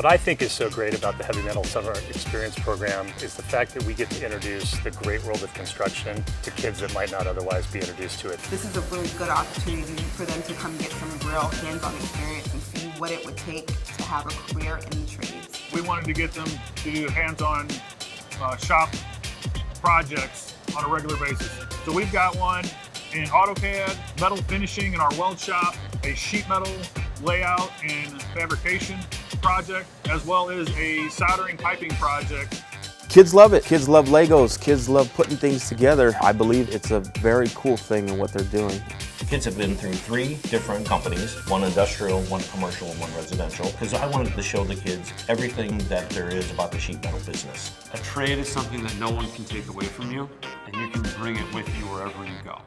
What I think is so great about the Heavy Metal Summer Experience program is the fact that we get to introduce the great world of construction to kids that might not otherwise be introduced to it. This is a really good opportunity for them to come get some real hands-on experience and see what it would take to have a career in the trades. We wanted to get them to do hands-on shop projects on a regular basis. So we've got one in AutoCAD, metal finishing in our weld shop, a sheet metal layout and fabrication project, as well as a soldering piping project. Kids love it. Kids love Legos. Kids love putting things together. I believe it's a very cool thing in what they're doing. Kids have been through 3 different companies, one industrial, one commercial, and one residential, because I wanted to show the kids everything that there is about the sheet metal business. A trade is something that no one can take away from you, and you can bring it with you wherever you go.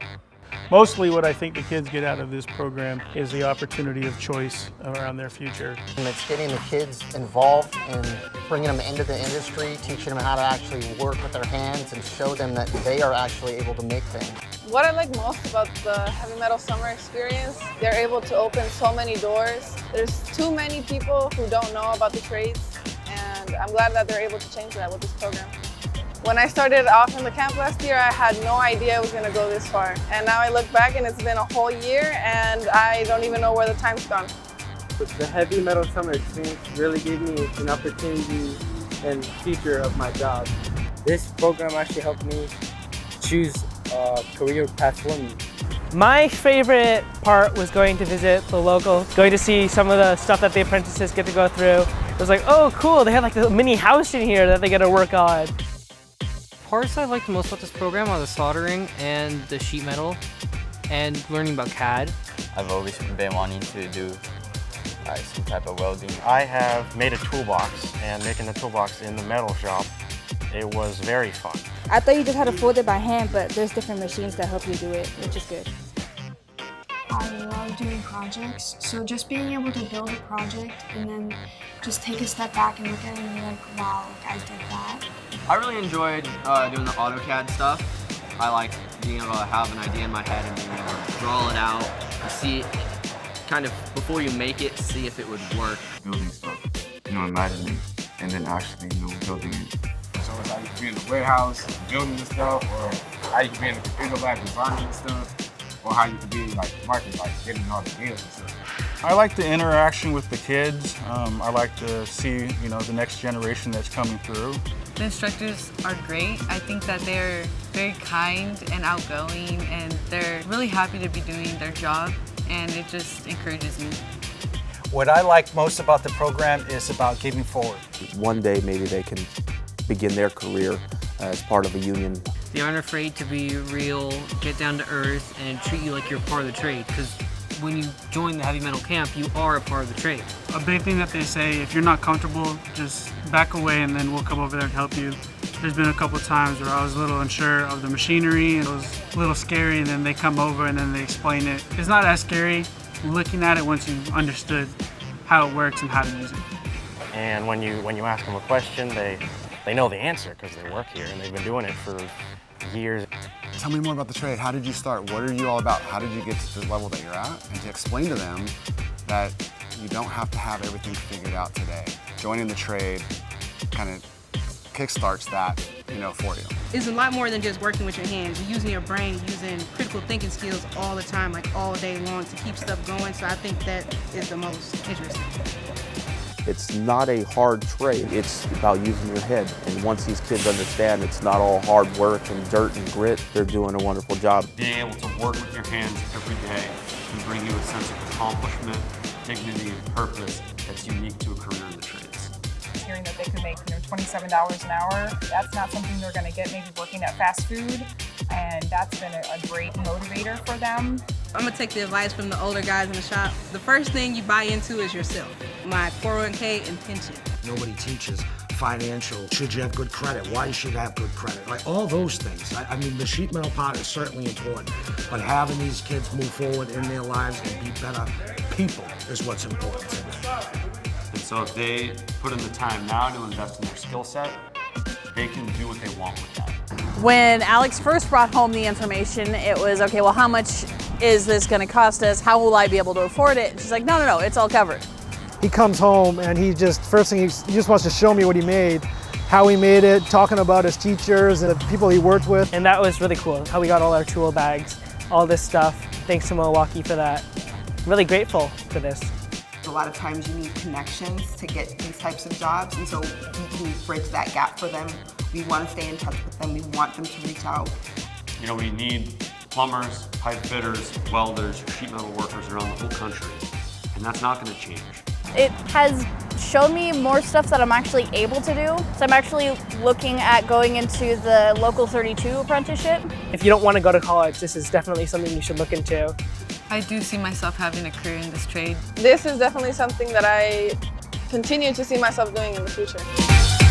Mostly what I think the kids get out of this program is the opportunity of choice around their future. And it's getting the kids involved and bringing them into the industry, teaching them how to actually work with their hands and show them that they are actually able to make things. What I like most about the Heavy Metal Summer Experience, they're able to open so many doors. There's too many people who don't know about the trades, and I'm glad that they're able to change that with this program. When I started off in the camp last year, I had no idea I was going to go this far. And now I look back and it's been a whole year and I don't even know where the time's gone. The Heavy Metal Summer Experience really gave me an opportunity and future of my job. This program actually helped me choose a career path for me. My favorite part was going to visit the local, going to see some of the stuff that the apprentices get to go through. It was like, oh cool, they have like a mini house in here that they get to work on. Parts I liked most about this program are the soldering and the sheet metal and learning about CAD. I've always been wanting to do some type of welding. I have made a toolbox, and making the toolbox in the metal shop, it was very fun. I thought you just had to fold it by hand, but there's different machines that help you do it, which is good. I love doing projects, so just being able to build a project and then just take a step back and look at it and be like, wow, I did that. I really enjoyed doing the AutoCAD stuff. I like being able to have an idea in my head and being able to draw it out and see it, kind of before you make it, see if it would work. Building stuff, imagining, and then actually, building it. So it's how you can be in the warehouse, building the stuff, or how you can be in the computer lab designing stuff, or how you can be like marketing, like getting all the deals and stuff. I like the interaction with the kids. I like to see, the next generation that's coming through. The instructors are great. I think that they're very kind and outgoing, and they're really happy to be doing their job, and it just encourages me. What I like most about the program is about giving forward. One day maybe they can begin their career as part of a union. They aren't afraid to be real, get down to earth, and treat you like you're part of the trade. Because when you join the heavy metal camp, you are a part of the trade. A big thing that they say, if you're not comfortable, just back away and then we'll come over there and help you. There's been a couple times where I was a little unsure of the machinery and it was a little scary, and then they come over and then they explain it. It's not as scary looking at it once you've understood how it works and how to use it. And when you ask them a question, they know the answer because they work here and they've been doing it for years. Tell me more about the trade. How did you start? What are you all about? How did you get to the level that you're at? And to explain to them that you don't have to have everything figured out today. Joining the trade kind of kickstarts that, for you. It's a lot more than just working with your hands. You're using your brain, using critical thinking skills all the time, like all day long, to keep stuff going. So I think that is the most interesting. It's not a hard trade, it's about using your head. And once these kids understand it's not all hard work and dirt and grit, they're doing a wonderful job. Being able to work with your hands every day can bring you a sense of accomplishment, dignity, and purpose that's unique to a career in the trades. Hearing that they could make $27 an hour, that's not something they're going to get maybe working at fast food, and that's been a great motivator for them. I'm gonna take the advice from the older guys in the shop. The first thing you buy into is yourself. My 401k and pension. Nobody teaches financial, should you have good credit, why you should have good credit, like all those things. I mean, the sheet metal part is certainly important, but having these kids move forward in their lives and be better people is what's important to me. And so if they put in the time now to invest in their skill set, they can do what they want with that. When Alex first brought home the information, it was, okay, well, how much is this going to cost us? How will I be able to afford it? And she's like, no, it's all covered. he comes home and he just, first thing he just wants to show me what he made, how he made it, talking about his teachers and the people he worked with. And that was really cool, how we got all our tool bags, all this stuff. Thanks to Milwaukee for that. Really grateful for this. A lot of times you need connections to get these types of jobs, and so we can bridge that gap for them. We want to stay in touch with them. We want them to reach out. You know, we need plumbers, pipe fitters, welders, sheet metal workers around the whole country, and that's not going to change. It has shown me more stuff that I'm actually able to do. So I'm actually looking at going into the Local 32 apprenticeship. If you don't want to go to college, this is definitely something you should look into. I do see myself having a career in this trade. This is definitely something that I continue to see myself doing in the future.